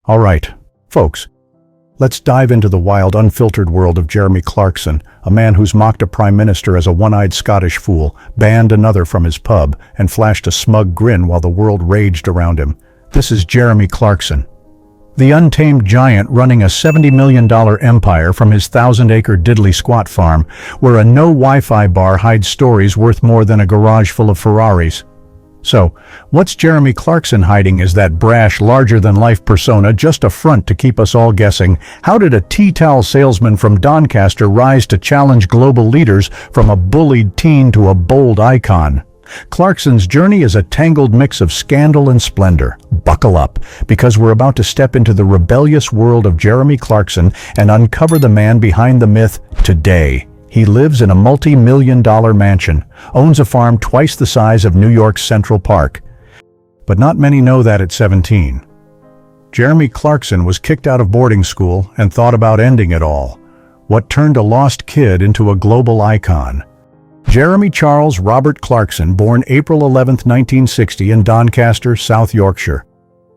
All right, folks, let's dive into the wild, unfiltered world of Jeremy Clarkson, a man who's mocked a prime minister as a one-eyed Scottish fool, banned another from his pub, and flashed a smug grin while the world raged around him. This is Jeremy Clarkson, the untamed giant running a $70 million empire from his 1,000-acre diddly-squat farm, where a no-Wi-Fi bar hides stories worth more than a garage full of Ferraris. So, what's Jeremy Clarkson hiding? Is that brash, larger-than-life persona just a front to keep us all guessing? How did a tea towel salesman from Doncaster rise to challenge global leaders, from a bullied teen to a bold icon? Clarkson's journey is a tangled mix of scandal and splendor. Buckle up, because we're about to step into the rebellious world of Jeremy Clarkson and uncover the man behind the myth today. He lives in a multi-million-dollar mansion, owns a farm twice the size of New York's Central Park. But not many know that at 17. Jeremy Clarkson was kicked out of boarding school and thought about ending it all. What turned a lost kid into a global icon? Jeremy Charles Robert Clarkson, born April 11, 1960 in Doncaster, South Yorkshire.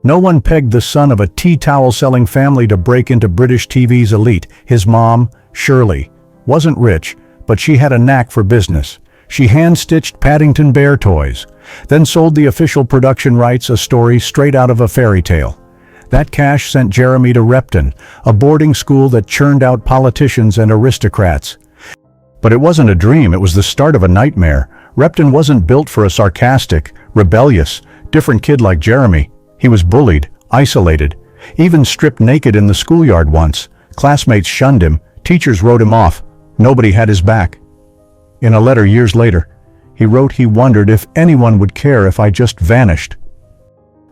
No one pegged the son of a tea towel-selling family to break into British TV's elite. His mom, Shirley, wasn't rich, but she had a knack for business. She hand-stitched Paddington Bear toys, then sold the official production rights, a story straight out of a fairy tale. That cash sent Jeremy to Repton, a boarding school that churned out politicians and aristocrats. But it wasn't a dream, it was the start of a nightmare. Repton wasn't built for a sarcastic, rebellious, different kid like Jeremy. He was bullied, isolated, even stripped naked in the schoolyard once. Classmates shunned him, teachers wrote him off. Nobody had his back. In a letter years later, he wrote he wondered if anyone would care if I just vanished.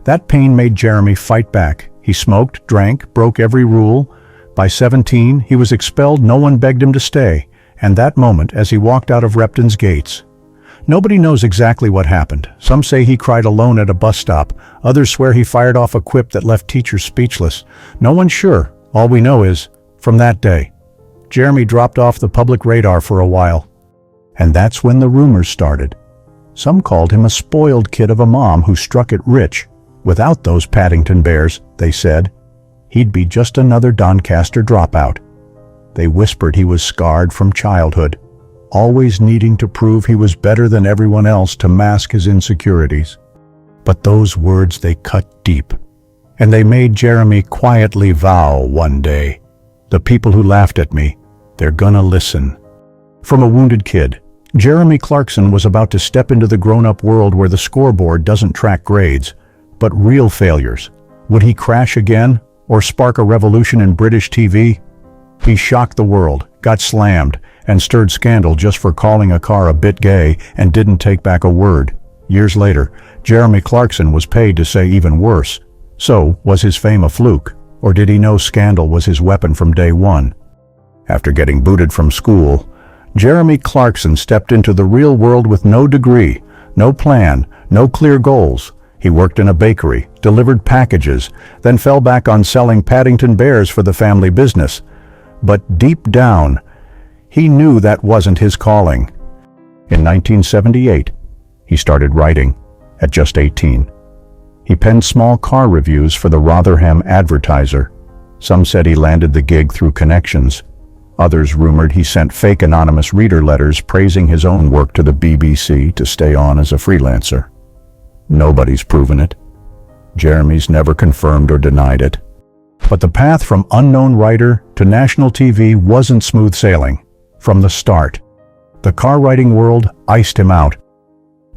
That pain made Jeremy fight back. He smoked, drank, broke every rule. By 17, he was expelled. No one begged him to stay. And that moment, as he walked out of Repton's gates. Nobody knows exactly what happened. Some say he cried alone at a bus stop. Others swear he fired off a quip that left teachers speechless. No one's sure. All we know is, from that day, Jeremy dropped off the public radar for a while. And that's when the rumors started. Some called him a spoiled kid of a mom who struck it rich. Without those Paddington Bears, they said, he'd be just another Doncaster dropout. They whispered he was scarred from childhood, always needing to prove he was better than everyone else to mask his insecurities. But those words, they cut deep. And they made Jeremy quietly vow one day, the people who laughed at me, they're gonna listen. From a wounded kid, Jeremy Clarkson was about to step into the grown-up world where the scoreboard doesn't track grades, but real failures. Would he crash again, or spark a revolution in British TV? He shocked the world, got slammed, and stirred scandal just for calling a car a bit gay and didn't take back a word. Years later, Jeremy Clarkson was paid to say even worse. So, was his fame a fluke? Or did he know scandal was his weapon from day one? After getting booted from school, Jeremy Clarkson stepped into the real world with no degree, no plan, no clear goals. He worked in a bakery, delivered packages, then fell back on selling Paddington Bears for the family business. But deep down, he knew that wasn't his calling. In 1978, he started writing at just 18. He penned small car reviews for the Rotherham Advertiser. Some said he landed the gig through connections. Others rumored he sent fake anonymous reader letters praising his own work to the BBC to stay on as a freelancer. Nobody's proven it. Jeremy's never confirmed or denied it. But the path from unknown writer to national TV wasn't smooth sailing. From the start, the car-writing world iced him out.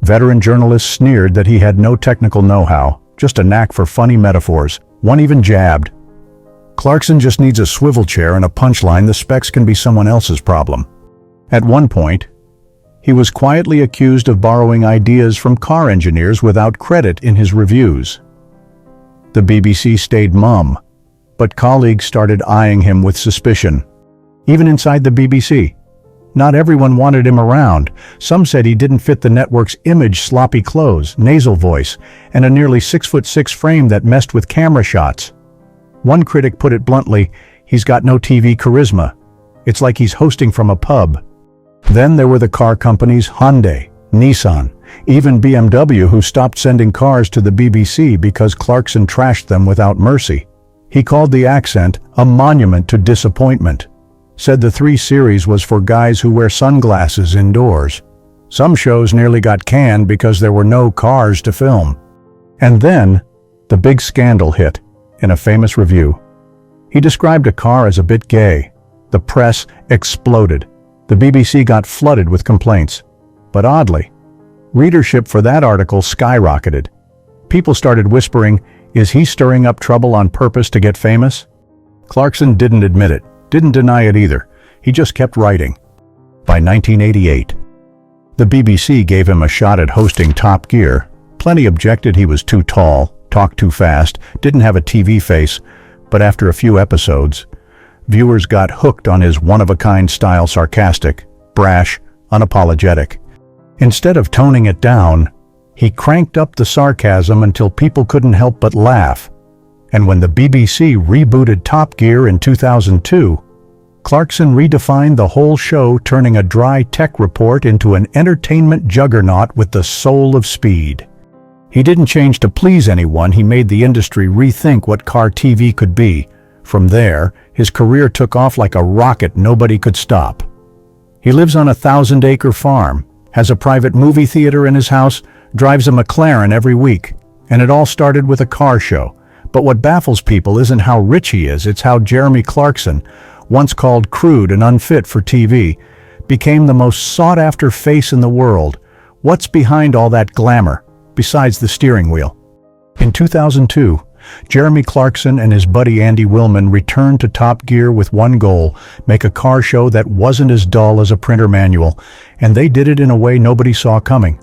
Veteran journalists sneered that he had no technical know-how, just a knack for funny metaphors. One even jabbed, "Clarkson just needs a swivel chair and a punchline. The specs can be someone else's problem." At one point, he was quietly accused of borrowing ideas from car engineers without credit in his reviews. The BBC stayed mum, but colleagues started eyeing him with suspicion. Even inside the BBC, not everyone wanted him around. Some said he didn't fit the network's image: sloppy clothes, nasal voice, and a nearly 6'6" frame that messed with camera shots. One critic put it bluntly, "He's got no TV charisma. It's like he's hosting from a pub." Then there were the car companies: Hyundai, Nissan, even BMW, who stopped sending cars to the BBC because Clarkson trashed them without mercy. He called the accent a monument to disappointment. Said the 3 series was for guys who wear sunglasses indoors. Some shows nearly got canned because there were no cars to film. And then, the big scandal hit in a famous review. He described a car as a bit gay. The press exploded. The BBC got flooded with complaints. But oddly, readership for that article skyrocketed. People started whispering, "Is he stirring up trouble on purpose to get famous?" Clarkson didn't admit it, didn't deny it either. He just kept writing. By 1988, the BBC gave him a shot at hosting Top Gear. Plenty objected he was too tall, talked too fast, didn't have a TV face, but after a few episodes, viewers got hooked on his one-of-a-kind style, sarcastic, brash, unapologetic. Instead of toning it down, he cranked up the sarcasm until people couldn't help but laugh. And when the BBC rebooted Top Gear in 2002, Clarkson redefined the whole show, turning a dry tech report into an entertainment juggernaut with the soul of speed. He didn't change to please anyone, he made the industry rethink what car TV could be. From there, his career took off like a rocket nobody could stop. He lives on a 1,000-acre farm, has a private movie theater in his house, drives a McLaren every week, and it all started with a car show. But what baffles people isn't how rich he is, it's how Jeremy Clarkson, once called crude and unfit for TV, became the most sought-after face in the world. What's behind all that glamour, besides the steering wheel? In 2002, Jeremy Clarkson and his buddy Andy Willman returned to Top Gear with one goal: make a car show that wasn't as dull as a printer manual, and they did it in a way nobody saw coming.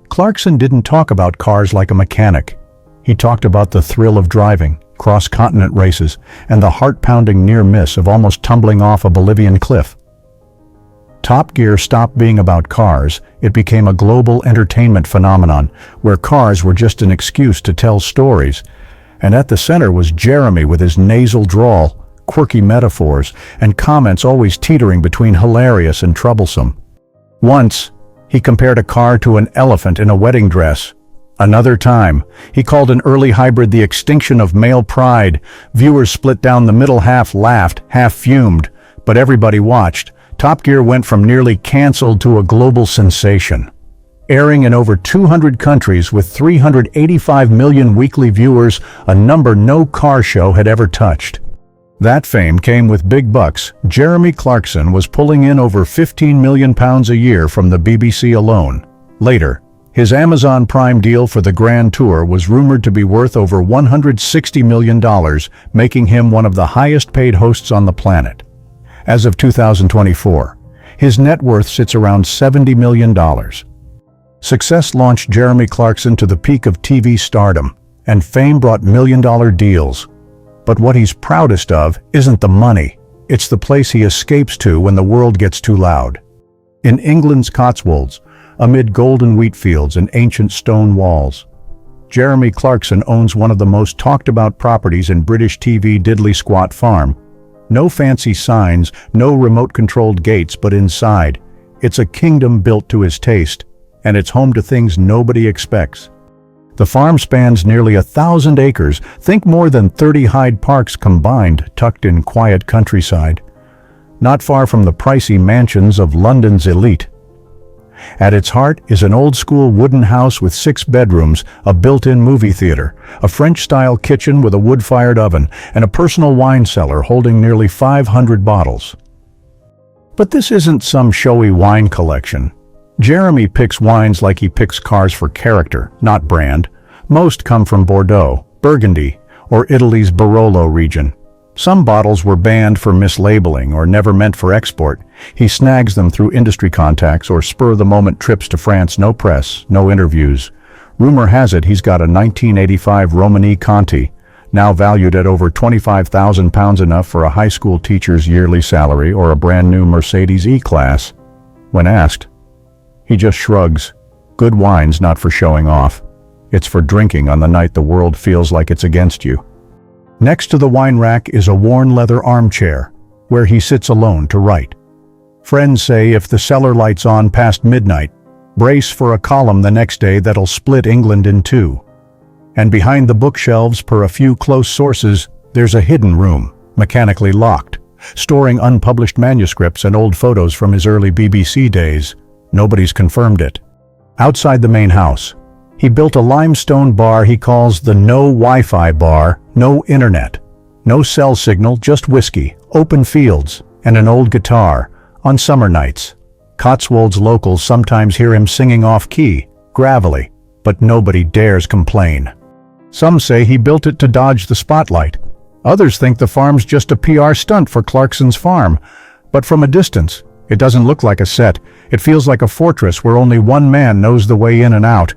Clarkson didn't talk about cars like a mechanic. He talked about the thrill of driving, cross-continent races, and the heart-pounding near miss of almost tumbling off a Bolivian cliff. Top Gear stopped being about cars. It became a global entertainment phenomenon, where cars were just an excuse to tell stories. And at the center was Jeremy with his nasal drawl, quirky metaphors, and comments always teetering between hilarious and troublesome. Once, he compared a car to an elephant in a wedding dress. Another time, he called an early hybrid the extinction of male pride. Viewers split down the middle, half laughed, half fumed, but everybody watched. Top Gear went from nearly canceled to a global sensation. Airing in over 200 countries with 385 million weekly viewers, a number no car show had ever touched. That fame came with big bucks. Jeremy Clarkson was pulling in over £15 million a year from the BBC alone. Later, his Amazon Prime deal for the Grand Tour was rumored to be worth over $160 million, making him one of the highest-paid hosts on the planet. As of 2024, his net worth sits around $70 million. Success launched Jeremy Clarkson to the peak of TV stardom, and fame brought million-dollar deals. But what he's proudest of isn't the money, it's the place he escapes to when the world gets too loud. In England's Cotswolds, amid golden wheat fields and ancient stone walls, Jeremy Clarkson owns one of the most talked-about properties in British TV, Diddley Squat Farm. No fancy signs, no remote-controlled gates, but inside, it's a kingdom built to his taste, and it's home to things nobody expects. The farm spans nearly 1,000 acres, think more than 30 Hyde Parks combined, tucked in quiet countryside, not far from the pricey mansions of London's elite. At its heart is an old-school wooden house with 6 bedrooms, a built-in movie theater, a French-style kitchen with a wood-fired oven, and a personal wine cellar holding nearly 500 bottles. But this isn't some showy wine collection. Jeremy picks wines like he picks cars for character, not brand. Most come from Bordeaux, Burgundy, or Italy's Barolo region. Some bottles were banned for mislabeling or never meant for export. He snags them through industry contacts or spur-of-the-moment trips to France. No press, no interviews. Rumor has it he's got a 1985 Romani Conti, now valued at over £25,000, enough for a high school teacher's yearly salary or a brand new Mercedes E-Class. When asked, he just shrugs. Good wine's not for showing off. It's for drinking on the night the world feels like it's against you. Next to the wine rack is a worn leather armchair, where he sits alone to write. Friends say if the cellar light's on past midnight, brace for a column the next day that'll split England in two. And behind the bookshelves, per a few close sources, There's a hidden room, mechanically locked, storing unpublished manuscripts and old photos from his early BBC days. Nobody's confirmed it. Outside the main house, he built a limestone bar he calls the No Wi-Fi bar, no internet. No cell signal, just whiskey, open fields, and an old guitar. On summer nights, Cotswolds locals sometimes hear him singing off-key, gravelly, but nobody dares complain. Some say he built it to dodge the spotlight. Others think the farm's just a PR stunt for Clarkson's farm. But from a distance, it doesn't look like a set. It feels like a fortress where only one man knows the way in and out.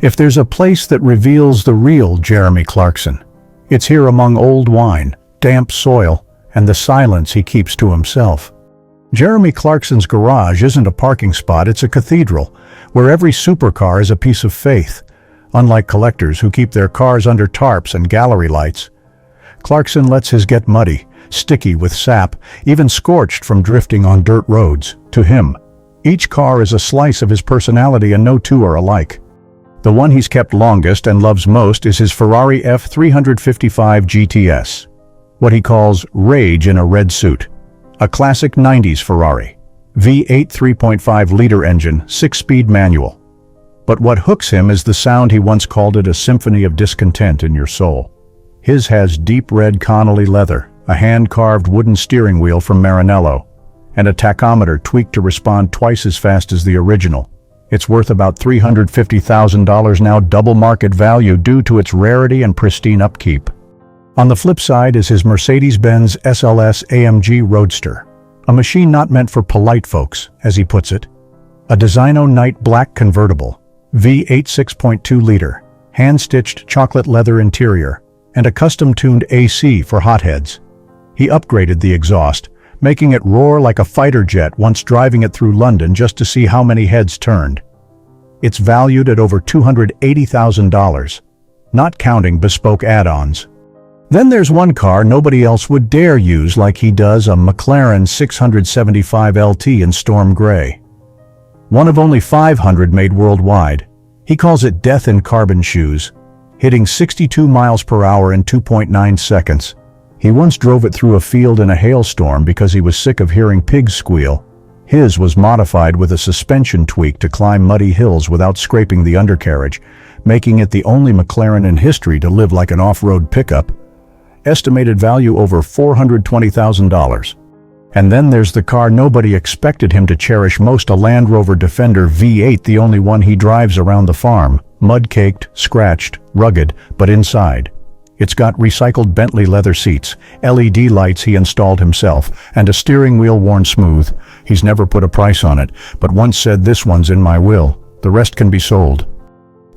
If there's a place that reveals the real Jeremy Clarkson, it's here among old wine, damp soil, and the silence he keeps to himself. Jeremy Clarkson's garage isn't a parking spot, it's a cathedral, where every supercar is a piece of faith. Unlike collectors who keep their cars under tarps and gallery lights, Clarkson lets his get muddy, sticky with sap, even scorched from drifting on dirt roads. To him, each car is a slice of his personality and no two are alike. The one he's kept longest and loves most is his Ferrari F355 GTS, what he calls rage in a red suit. A classic 90s Ferrari, V8 3.5-liter engine, 6-speed manual. But what hooks him is the sound. He once called it a symphony of discontent in your soul. His has deep red Connolly leather, a hand-carved wooden steering wheel from Maranello, and a tachometer tweaked to respond twice as fast as the original. It's worth about $350,000 now, double market value due to its rarity and pristine upkeep. On the flip side is his Mercedes-Benz SLS AMG Roadster, a machine not meant for polite folks, as he puts it. A Designo Night Black convertible, V8 6.2-liter, hand-stitched chocolate leather interior, and a custom-tuned AC for hotheads. He upgraded the exhaust, making it roar like a fighter jet once driving it through London just to see how many heads turned. It's valued at over $280,000, not counting bespoke add-ons. Then there's one car nobody else would dare use like he does, a McLaren 675 LT in storm gray. One of only 500 made worldwide. He calls it death in carbon shoes, hitting 62 miles per hour in 2.9 seconds. He once drove it through a field in a hailstorm because he was sick of hearing pigs squeal. His was modified with a suspension tweak to climb muddy hills without scraping the undercarriage, making it the only McLaren in history to live like an off-road pickup. Estimated value over $420,000. And then there's the car nobody expected him to cherish most, a Land Rover Defender V8, the only one he drives around the farm. Mud-caked, scratched, rugged, but inside, it's got recycled Bentley leather seats, LED lights he installed himself, and a steering wheel worn smooth. He's never put a price on it, but once said, "This one's in my will. The rest can be sold."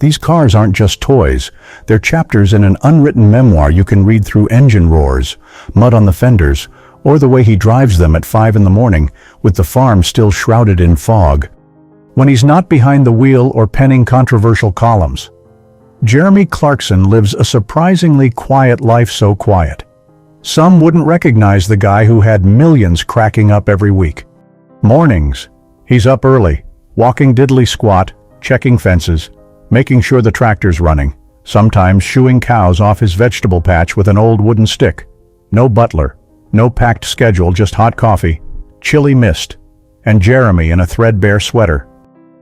These cars aren't just toys. They're chapters in an unwritten memoir you can read through engine roars, mud on the fenders, or the way he drives them at 5 in the morning, with the farm still shrouded in fog. When he's not behind the wheel or penning controversial columns, Jeremy Clarkson lives a surprisingly quiet life, so quiet some wouldn't recognize the guy who had millions cracking up every week. Mornings, he's up early, walking diddly squat, checking fences, making sure the tractor's running, sometimes shooing cows off his vegetable patch with an old wooden stick. No butler, no packed schedule, just hot coffee, chilly mist, and Jeremy in a threadbare sweater.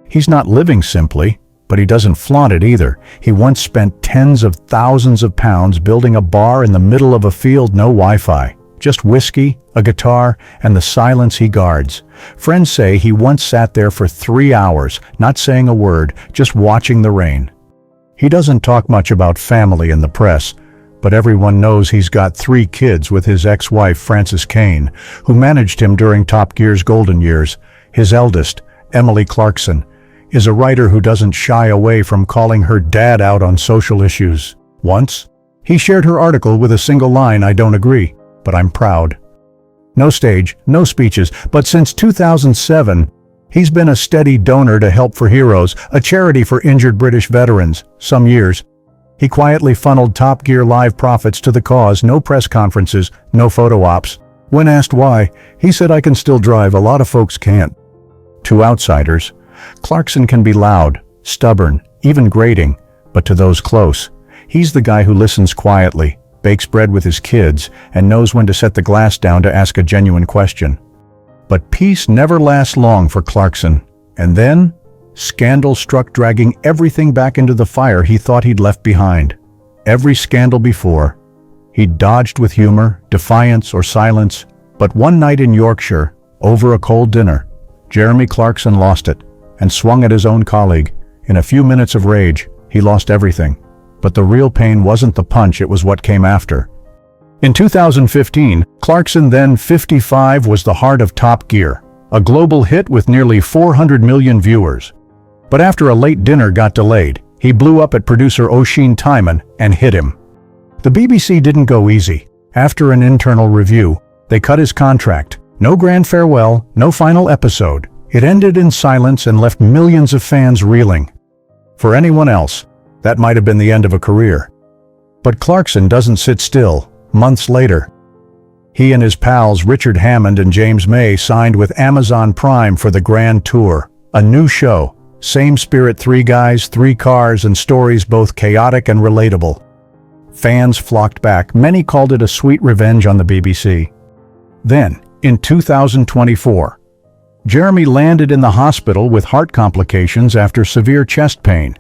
He's not living simply, but he doesn't flaunt it either. He once spent tens of thousands of pounds building a bar in the middle of a field, no Wi-Fi, just whiskey, a guitar, and the silence he guards. Friends say he once sat there for 3 hours, not saying a word, just watching the rain. He doesn't talk much about family in the press, but everyone knows he's got 3 kids with his ex-wife Frances Kane, who managed him during Top Gear's golden years. His eldest, Emily Clarkson, is a writer who doesn't shy away from calling her dad out on social issues. Once, he shared her article with a single line, "I don't agree, but I'm proud." No stage, no speeches, but since 2007, he's been a steady donor to Help for Heroes, a charity for injured British veterans. Some years, he quietly funneled Top Gear Live profits to the cause. No press conferences, no photo ops. When asked why, he said, "I can still drive, a lot of folks can't." To outsiders, Clarkson can be loud, stubborn, even grating, but to those close, he's the guy who listens quietly, bakes bread with his kids, and knows when to set the glass down to ask a genuine question. But peace never lasts long for Clarkson. And then, scandal struck, dragging everything back into the fire he thought he'd left behind. Every scandal before. He'd dodged with humor, defiance, or silence, but one night in Yorkshire, over a cold dinner, Jeremy Clarkson lost it and swung at his own colleague. In a few minutes of rage, he lost everything. But the real pain wasn't the punch, it was what came after. In 2015, Clarkson, then 55, was the heart of Top Gear, a global hit with nearly 400 million viewers. But after a late dinner got delayed, he blew up at producer Oisin Timon and hit him. The BBC didn't go easy. After an internal review, they cut his contract. No grand farewell, no final episode. It ended in silence and left millions of fans reeling. For anyone else, that might have been the end of a career. But Clarkson doesn't sit still. Months later, he and his pals Richard Hammond and James May signed with Amazon Prime for the Grand Tour, a new show. Same spirit, 3 guys, 3 cars, and stories both chaotic and relatable. Fans flocked back. Many called it a sweet revenge on the BBC. Then, in 2024, Jeremy landed in the hospital with heart complications after severe chest pain.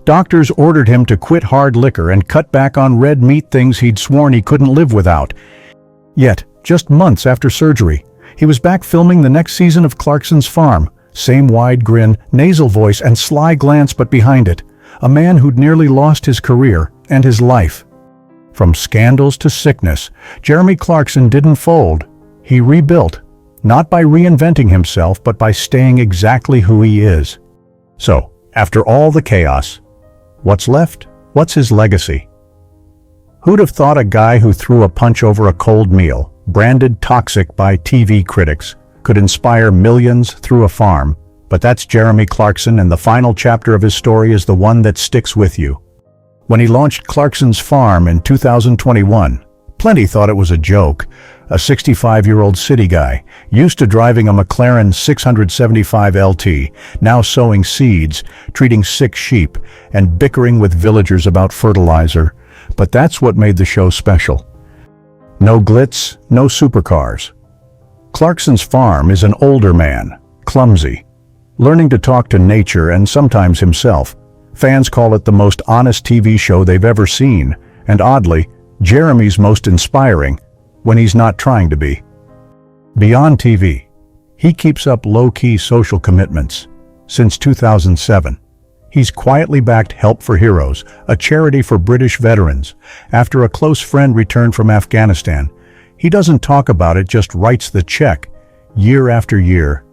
Doctors ordered him to quit hard liquor and cut back on red meat, things he'd sworn he couldn't live without. Yet, just months after surgery, he was back filming the next season of Clarkson's Farm. Same wide grin, nasal voice, and sly glance, but behind it, a man who'd nearly lost his career and his life. From scandals to sickness, Jeremy Clarkson didn't fold. He rebuilt, not by reinventing himself, but by staying exactly who he is. So, after all the chaos, what's left? What's his legacy? Who'd have thought a guy who threw a punch over a cold meal, branded toxic by TV critics, could inspire millions through a farm? But that's Jeremy Clarkson, and the final chapter of his story is the one that sticks with you. When he launched Clarkson's Farm in 2021, plenty thought it was a joke. A 65-year-old city guy, used to driving a McLaren 675 LT, now sowing seeds, treating sick sheep, and bickering with villagers about fertilizer. But that's what made the show special. No glitz, no supercars. Clarkson's Farm is an older man, clumsy, learning to talk to nature and sometimes himself. Fans call it the most honest TV show they've ever seen, and oddly, Jeremy's most inspiring when he's not trying to be. Beyond TV, he keeps up low-key social commitments. Since 2007, he's quietly backed Help for Heroes, a charity for British veterans. After a close friend returned from Afghanistan, he doesn't talk about it, just writes the check, year after year.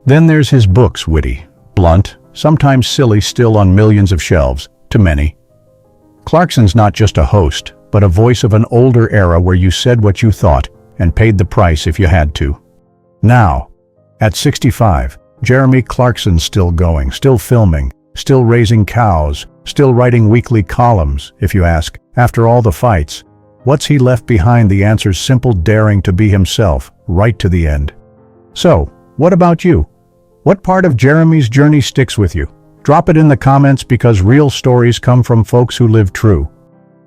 Then there's his books, witty, blunt, sometimes silly, still on millions of shelves, to many. Clarkson's not just a host, but a voice of an older era where you said what you thought and paid the price if you had to. Now, at 65, Jeremy Clarkson's still going, still filming, still raising cows, still writing weekly columns. If you ask, after all the fights, what's he left behind? The answer's simple: daring to be himself, right to the end. So, what about you? What part of Jeremy's journey sticks with you? Drop it in the comments, because real stories come from folks who live true.